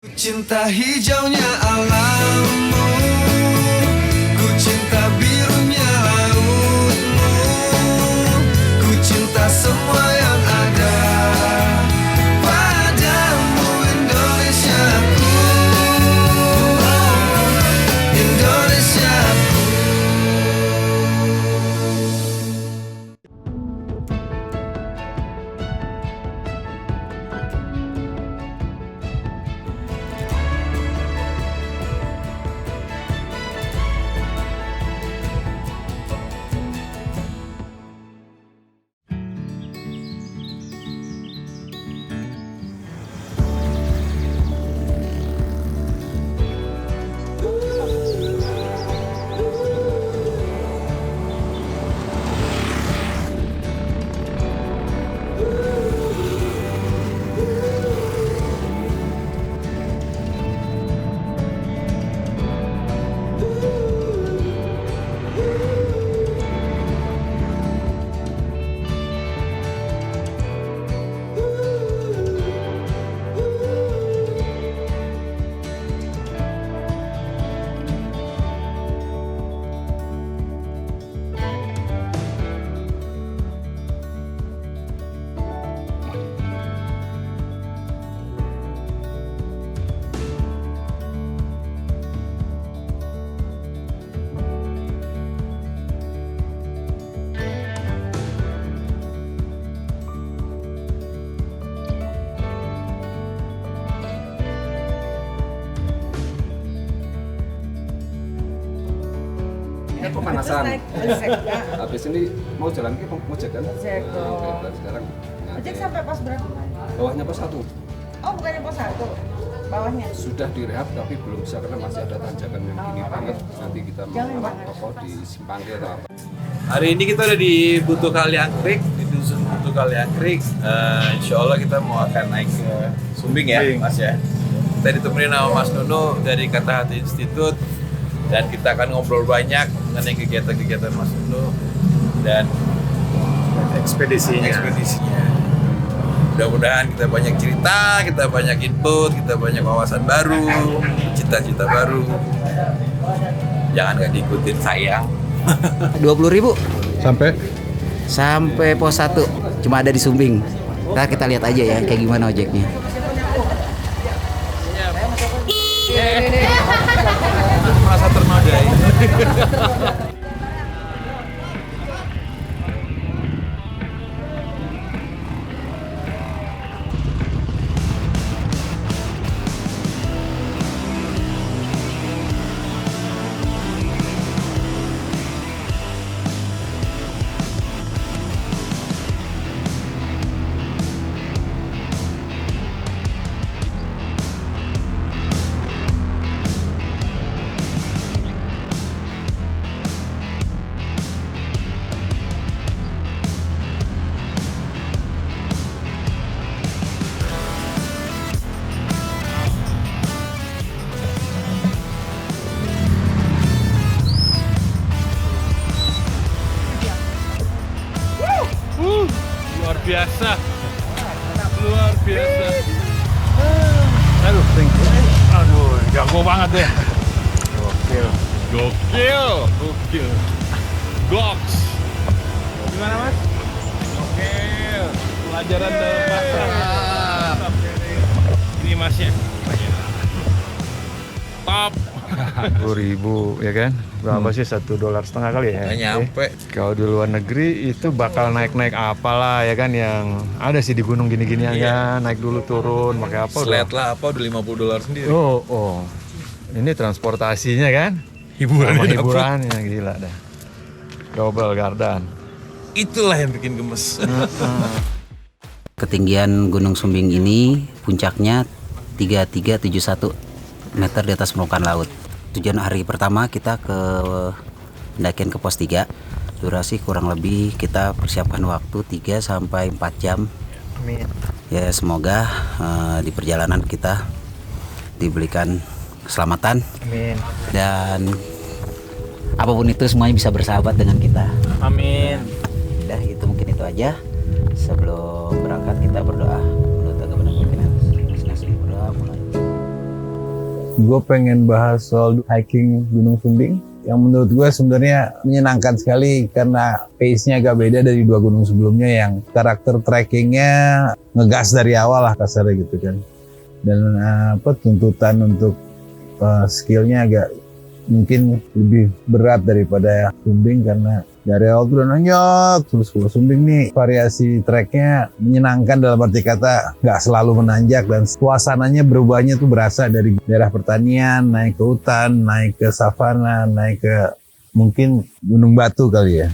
Cinta hijaunya alammu, ku cinta birunya lautmu, ku cinta semua yang ada padamu Indonesiaku, Indonesiaku. Pemanasan. Habis ini mau jalan ke mau cek kan? Cek dong. Oke, sekarang. Ojek sampai pos berapa? Bawahnya pos 1. Oh, bukannya pos 1. Bawahnya. Sudah direhab tapi belum bisa karena masih ada tanjakan yang gini banget. Nanti kita mau apa di Simpangke atau apa. Hari ini kita ada di Butuh Kaliangkrik, di dusun Butuh Kaliangkrik. Insya Allah kita mau akan naik ke Sumbing ya, Mas ya. Kita ditemenin sama Mas Nuno dari Kata Hati Institute. Dan kita akan ngobrol banyak mengenai kegiatan-kegiatan Mas Nuno dan ekspedisinya. Mudah-mudahan kita banyak cerita, kita banyak input, kita banyak wawasan baru, cita-cita baru. Jangan nggak diikutin sayang. 20.000 sampai pos 1, cuma ada di Sumbing. Kita lihat aja ya kayak gimana ojeknya. Merasa ternodai. Luar biasa. Aduh, jago banget deh. Gokil. Goks. Gimana Mas? Gokil. Pelajaran dalam bahasa. Ini Masnya. Top. 10.000 ya kan? Berapa sih, $1.50 kali ya? Nggak nyampe. Kalau di luar negeri itu bakal naik-naik apalah ya kan, yang ada sih di gunung gini-ginian kan, naik dulu turun pakai apa? Sled lah apa udah $50 sendiri. Oh. Ini transportasinya kan? Hiburannya gila dah. Double garden. Itulah yang bikin gemes. Ketinggian Gunung Sumbing ini puncaknya 3371 meter di atas permukaan laut. Tujuan hari pertama kita ke pendakian ke pos 3. Durasi kurang lebih kita persiapkan waktu 3 sampai 4 jam. Amin. Ya semoga di perjalanan kita diberikan keselamatan. Amin. Dan apapun itu semuanya bisa bersahabat dengan kita. Amin. Udah itu mungkin itu aja. Sebelum berangkat kita berdoa menurut agama dan keyakinan masing-masing. Berdoa mulai. gue pengen bahas soal hiking Gunung Sumbing yang menurut gue sebenarnya menyenangkan sekali karena pace-nya agak beda dari 2 gunung sebelumnya yang karakter trekkingnya ngegas dari awal lah kasarnya gitu kan. Dan tuntutan untuk skillnya agak mungkin lebih berat daripada Sumbing karena dari awal tuh udah nanjak terus. Kalau Sumbing nih variasi treknya menyenangkan dalam arti kata nggak selalu menanjak dan suasananya berubahnya tuh berasa dari daerah pertanian naik ke hutan, naik ke savana, naik ke mungkin Gunung Batu kali ya.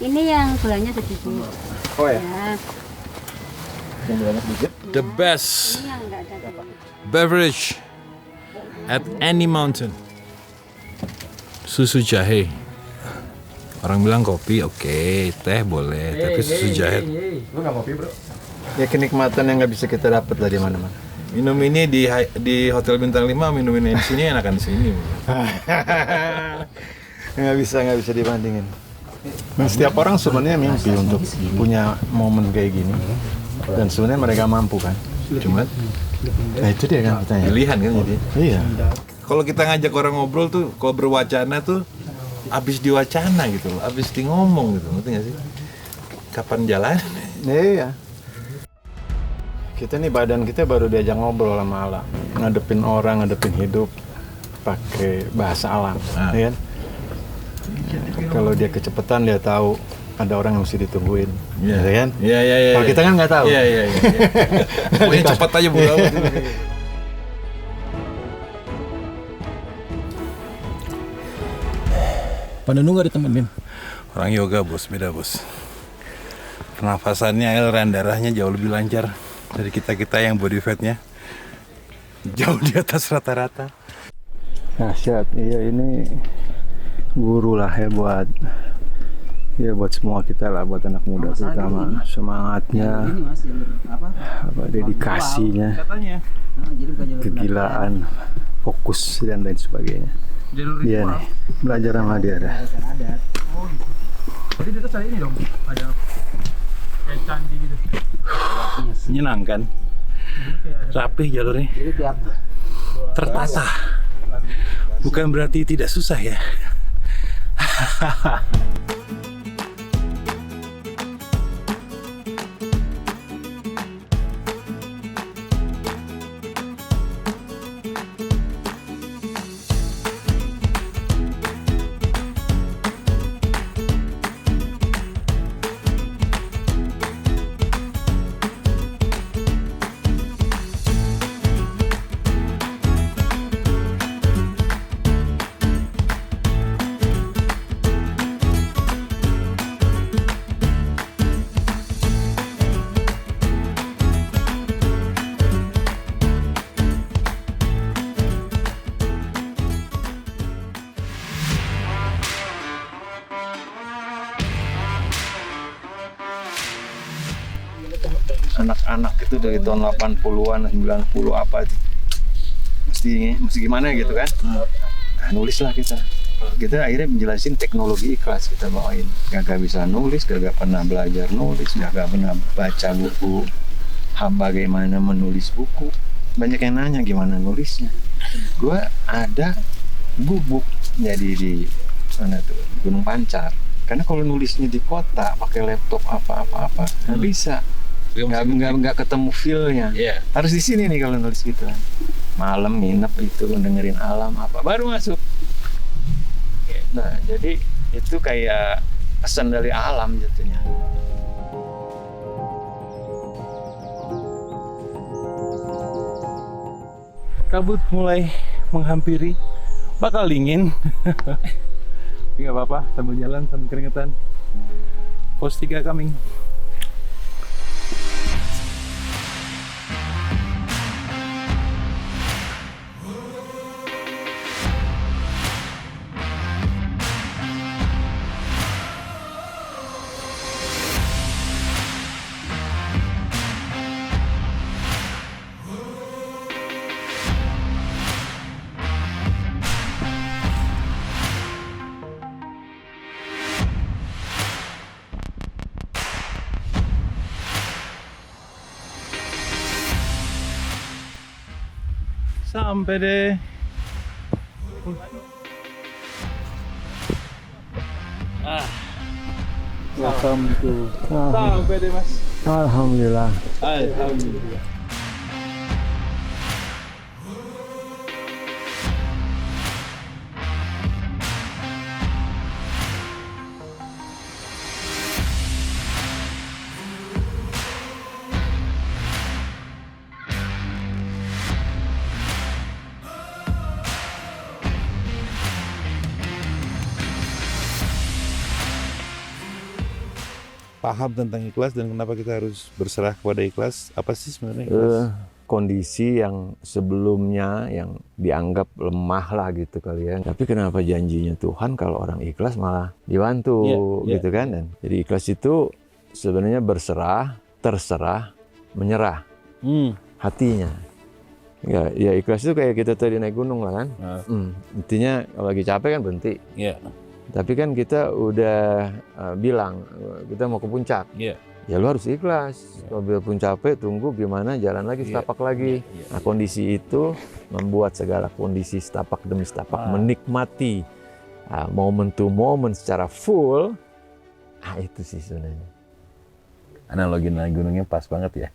Ini yang gulanya sedikit. Oh ya. Ya. The best Ini yang enggak ada gulanya. beverage at any mountain. Susu jahe. Orang bilang kopi, oke, teh boleh, tapi susu jahe. Lu nggak kopi bro? Ya kenikmatan yang nggak bisa kita dapat lah di mana-mana. Minum ini di Hotel Bintang 5, minum ini di sini enakan di sini. nggak bisa dibandingin. Nah, setiap orang sebenarnya mimpi untuk punya momen kayak gini dan sebenarnya mereka mampu kan. Cuma Nah itu dia kan pertanyaan. pilihan kan jadi. Iya. Kalau kita ngajak orang ngobrol tuh, kalau berwacana tuh abis diwacana gitu loh, abis di ngomong gitu, ngerti nggak sih? Kapan jalan? Iya. Kita nih badan kita baru diajak ngobrol sama alam, ngadepin orang, ngadepin hidup pakai bahasa alam, ya kan? Kalau dia kecepatan dia tahu ada orang yang mesti ditungguin, ya kan? Iya. Kalau kita kan nggak tahu. Iya. Pokoknya cepat aja bodo amat. Pak Nunu nggak ditemenin? Orang yoga bos, beda bos. Pernafasannya, aliran darahnya jauh lebih lancar dari kita yang body fatnya jauh di atas rata-rata. Dahsyat, iya ini guru lah ya buat semua kita lah, buat anak muda terutama semangatnya, dedikasinya, kegilaan, fokus dan lain sebagainya. Iya nih, belajar sama dia dah. Berarti di atas ada ini dong, ada kayak candi gitu. Menyenangkan, rapih jalurnya, tertata. Bukan berarti tidak susah ya. Anak-anak itu dari tahun 80-an, 90 apa itu. Mesti gimana gitu kan? Nah, nulislah kita. Kita akhirnya menjelasin teknologi ikhlas kita bawain. Gak bisa nulis, gak pernah belajar nulis, gak pernah baca buku. Bagaimana menulis buku. Banyak yang nanya gimana nulisnya. Gua ada gubuk jadi di mana tuh, Gunung Pancar. Karena kalau nulisnya di kota pakai laptop apa-apa nggak bisa. Nggak ketemu feel-nya. Harus di sini nih kalau nulis gitu kan. Malam nginep itu dengerin alam apa baru masuk. Nah jadi itu kayak pesan dari alam jatuhnya. Kabut mulai menghampiri, bakal dingin. Nggak apa-apa, sambil jalan sambil keringetan. Pos 3 coming. Sampai deh. Sampai deh Mas. Alhamdulillah. Alhamdulillah. Paham tentang ikhlas dan kenapa kita harus berserah kepada ikhlas? Apa sih sebenarnya ikhlas? Kondisi yang sebelumnya yang dianggap lemah lah gitu kali ya. Tapi kenapa janjinya Tuhan kalau orang ikhlas malah dibantu gitu kan? Dan jadi ikhlas itu sebenarnya berserah, terserah, menyerah hatinya. Ya ikhlas itu kayak kita tadi naik gunung lah kan. Intinya kalau lagi capek kan berhenti. Tapi kan kita udah bilang kita mau ke puncak. Ya lu harus ikhlas. Kalau pun capek, tunggu gimana jalan lagi, setapak lagi. Nah kondisi itu membuat segala kondisi setapak demi setapak menikmati moment to moment secara full. Itu sih sebenarnya. Analogi naik gunungnya pas banget ya.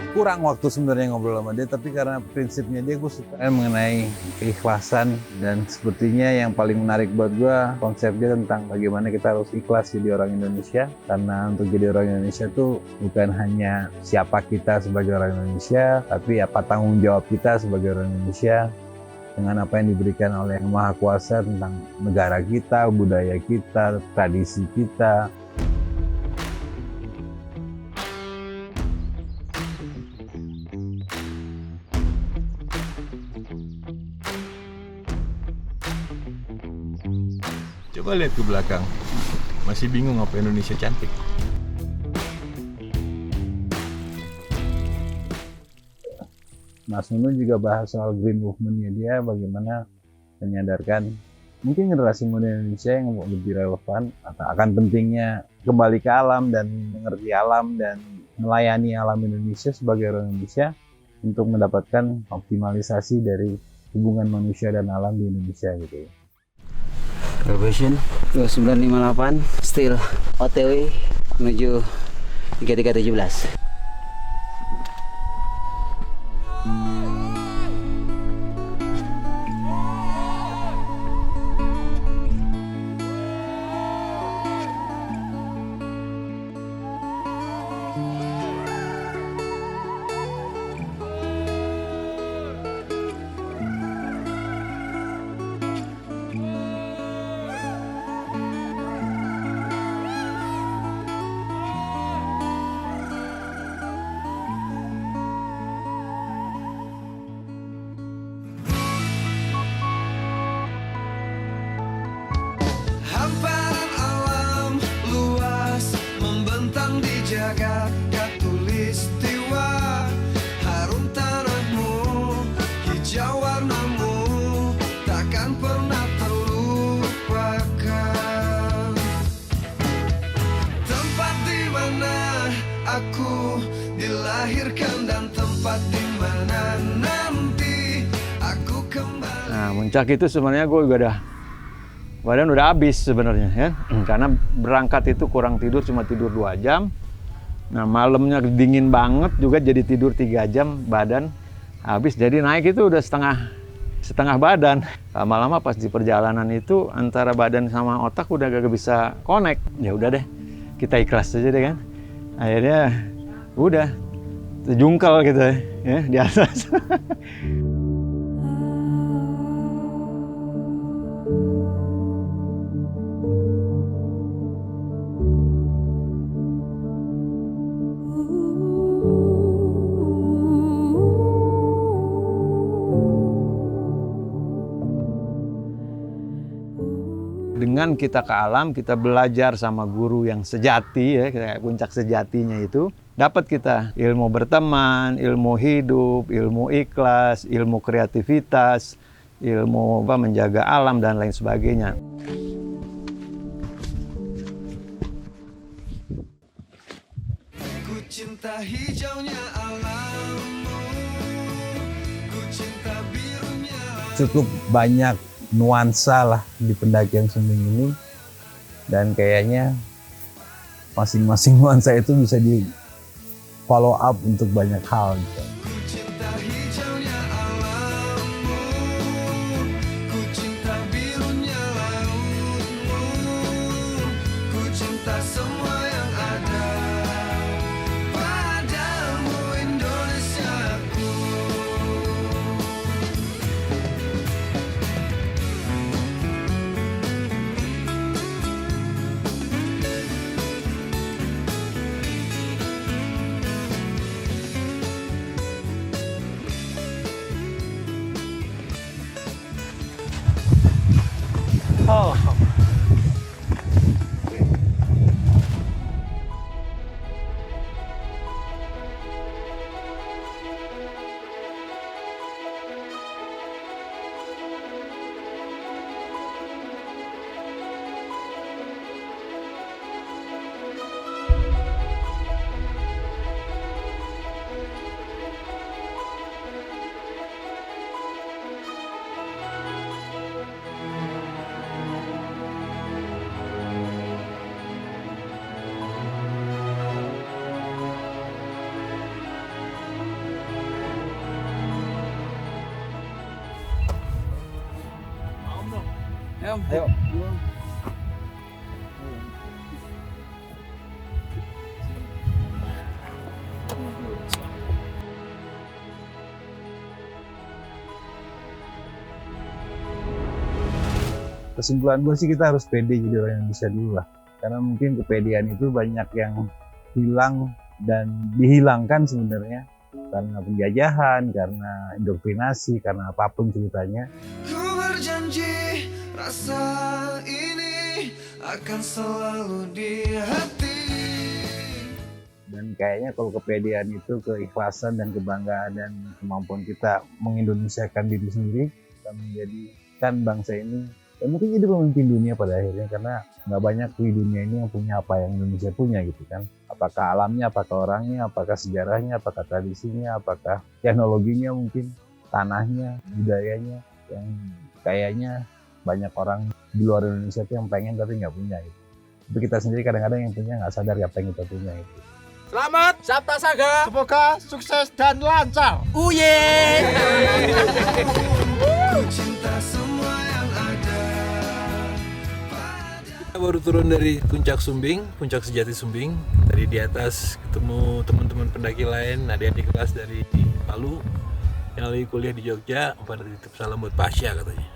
Kurang waktu sebenarnya ngobrol sama dia, tapi karena prinsipnya dia, gue suka mengenai keikhlasan, dan sepertinya yang paling menarik buat gue konsep dia tentang bagaimana kita harus ikhlas jadi orang Indonesia. Karena untuk jadi orang Indonesia tuh bukan hanya siapa kita sebagai orang Indonesia, tapi apa tanggung jawab kita sebagai orang Indonesia dengan apa yang diberikan oleh Yang Maha Kuasa tentang negara kita, budaya kita, tradisi kita. Coba lihat ke belakang. Masih bingung apa Indonesia cantik. Mas Nunu juga bahas soal green movement-nya dia, bagaimana menyadarkan mungkin generasi muda Indonesia yang lebih relevan akan pentingnya kembali ke alam dan mengerti alam dan melayani alam Indonesia sebagai orang Indonesia untuk mendapatkan optimalisasi dari hubungan manusia dan alam di Indonesia gitu. Elevation 2958, still OTW menuju 3317. Hamparan alam luas membentang di jagat khatulistiwa. Harum tanahmu, hijau warnamu, takkan pernah terlupakan. Tempat di mana aku dilahirkan dan tempat di mana nanti aku kembali. Nah, puncak itu sebenarnya gue juga badan udah habis sebenarnya ya. Karena berangkat itu kurang tidur, cuma tidur 2 jam. Nah, malamnya dingin banget juga, jadi tidur 3 jam, badan habis. Jadi naik itu udah setengah badan. Lama-lama pas di perjalanan itu antara badan sama otak udah gak bisa connect. Ya udah deh, kita ikhlas aja deh kan. Akhirnya udah terjungkal gitu ya di atas. Dengan kita ke alam, kita belajar sama guru yang sejati ya, kayak puncak sejatinya itu, dapat kita ilmu berteman, ilmu hidup, ilmu ikhlas, ilmu kreativitas, ilmu menjaga alam dan lain sebagainya. Ku cinta cinta hijaunya alammu, ku cinta birunya. Cukup banyak nuansa lah di pendakian Sumbing ini, dan kayaknya masing-masing nuansa itu bisa di follow up untuk banyak hal gitu. Ku cinta hijaunya alammu, ku cinta birunya lautmu, ku cinta semua yang ada padamu Indonesiaku. Ayo. Kesimpulan gue sih kita harus pede jadi orang Indonesia dulu lah. Karena mungkin kepedean itu banyak yang hilang dan dihilangkan sebenarnya karena penjajahan, karena indoktrinasi, karena apapun ceritanya. Ku berjanji rasa ini akan selalu di hati. Dan kayaknya kalau kepedean itu keikhlasan dan kebanggaan dan kemampuan kita mengindonesiakan diri sendiri, kita menjadikan bangsa ini ya mungkin jadi pemimpin dunia pada akhirnya, karena nggak banyak di dunia ini yang punya apa yang Indonesia punya gitu kan. Apakah alamnya, apakah orangnya, apakah sejarahnya, apakah tradisinya, apakah teknologinya mungkin, tanahnya, budayanya, yang kayaknya banyak orang di luar Indonesia itu yang pengen tapi nggak punya gitu. Tapi kita sendiri kadang-kadang yang punya nggak sadar apa yang kita punya itu. Selamat Sabta Saga. Semoga sukses dan lancar. Uye. Ku cinta semua yang ada. Kita baru turun dari puncak Sumbing, puncak sejati Sumbing. Tadi di atas ketemu teman-teman pendaki lain, adik-adik kelas dari Palu yang lagi kuliah di Jogja. Pada titip salam buat Pasya katanya.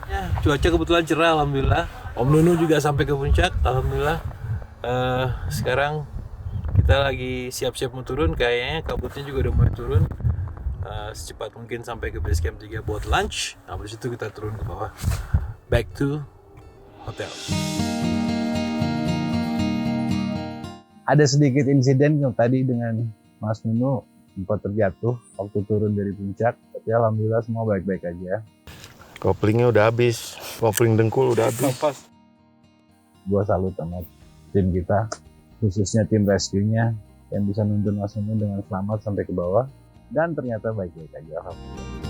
Ya, cuaca kebetulan cerah, alhamdulillah. Om Nunu juga sampai ke puncak, alhamdulillah. Sekarang kita lagi siap-siap mau turun, kayaknya kabutnya juga udah mulai turun. Secepat mungkin sampai ke base camp 3 buat lunch. Nah, habis itu kita turun ke bawah. Back to hotel. Ada sedikit insiden yang tadi dengan Mas Nunu sempat terjatuh waktu turun dari puncak, tapi alhamdulillah semua baik-baik aja. Koplingnya udah habis, kopling dengkul udah habis. Gua salut sama tim kita, khususnya tim rescue-nya yang bisa nuntun Mas Nunu dengan selamat sampai ke bawah, dan ternyata baik-baik aja. Alhamdulillah.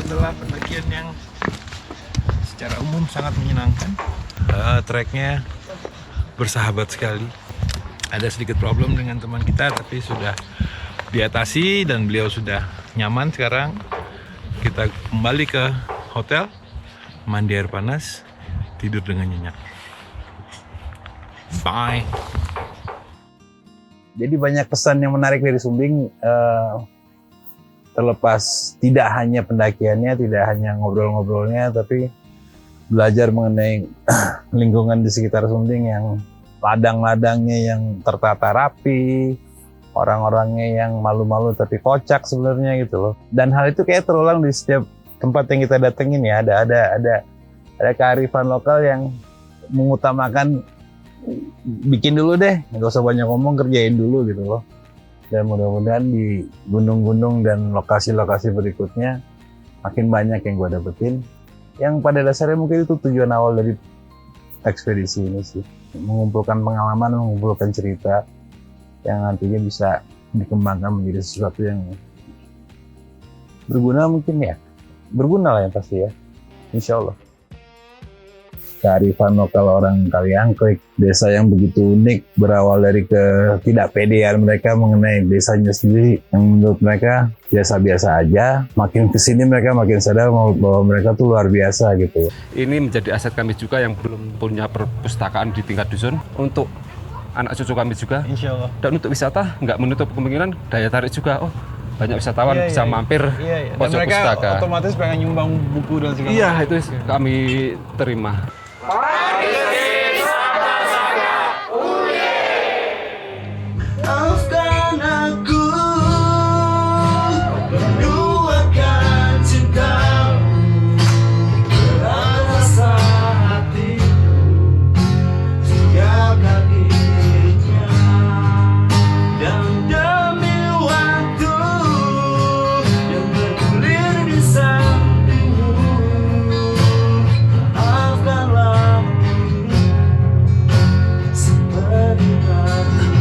Setelah pendakian yang secara umum sangat menyenangkan, treknya bersahabat sekali. Ada sedikit problem dengan teman kita, tapi sudah diatasi dan beliau sudah nyaman. Sekarang kita kembali ke hotel, mandi air panas, tidur dengan nyenyak. Bye. Jadi banyak pesan yang menarik dari Sumbing, terlepas tidak hanya pendakiannya, tidak hanya ngobrol-ngobrolnya, tapi belajar mengenai lingkungan di sekitar Sumbing yang ladang-ladangnya yang tertata rapi, orang-orangnya yang malu-malu tapi kocak sebenarnya gitu loh. Dan hal itu kayak terulang di setiap tempat yang kita datengin ya. Ada kearifan lokal yang mengutamakan bikin dulu deh, nggak usah banyak ngomong, kerjain dulu gitu loh. Dan mudah-mudahan di gunung-gunung dan lokasi-lokasi berikutnya makin banyak yang gue dapetin. Yang pada dasarnya mungkin itu tujuan awal dari ekspedisi ini sih. Mengumpulkan pengalaman, mengumpulkan cerita yang nantinya bisa dikembangkan menjadi sesuatu yang berguna mungkin ya. Berguna lah yang pasti ya, insya Allah. Kearifan lokal orang Kaliangkrik, desa yang begitu unik, berawal dari ketidakpedean mereka mengenai desanya sendiri, yang menurut mereka biasa-biasa aja. Makin kesini mereka makin sadar bahwa mereka tuh luar biasa gitu. Ini menjadi aset kami juga yang belum punya perpustakaan di tingkat dusun, untuk anak cucu kami juga. Insya Allah. Dan untuk wisata nggak menutup kemungkinan daya tarik juga. Oh, banyak wisatawan bisa mampir pojok pustaka. Otomatis pengen nyumbang buku dan segala Iya, itu kami terima. Maafkan aku, duakan cintamu, rasa hatiku, jaga dirinya, dan demi waktu yang bergulir di sampingmu, maafkanlah seperti tadi.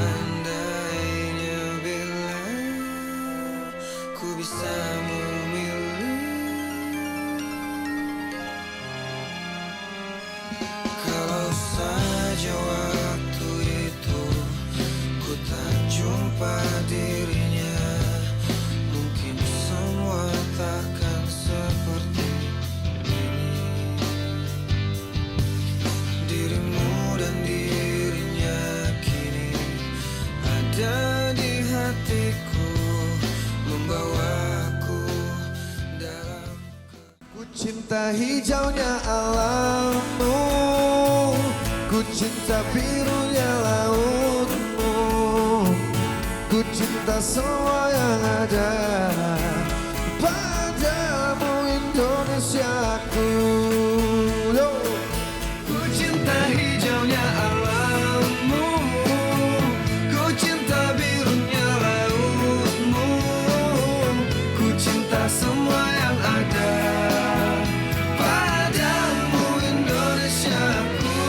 Andainya bila ku bisa memilih, kalau saja waktu itu ku tak jumpa dirinya, mungkin semua takkan seperti ini. Dirimu dan dirinya kini ada di hatiku, membawaku dalam. Ku cinta hijaunya alammu, ku cinta birunya lautmu, ku cinta semua yang ada padamu, Indonesiaku. Yo. Ku cinta hijaunya alammu, ku cinta birunya lautmu, ku cinta semua yang ada padamu, Indonesiaku,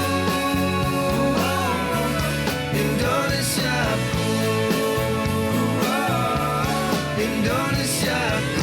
Indonesiaku, Indonesiaku.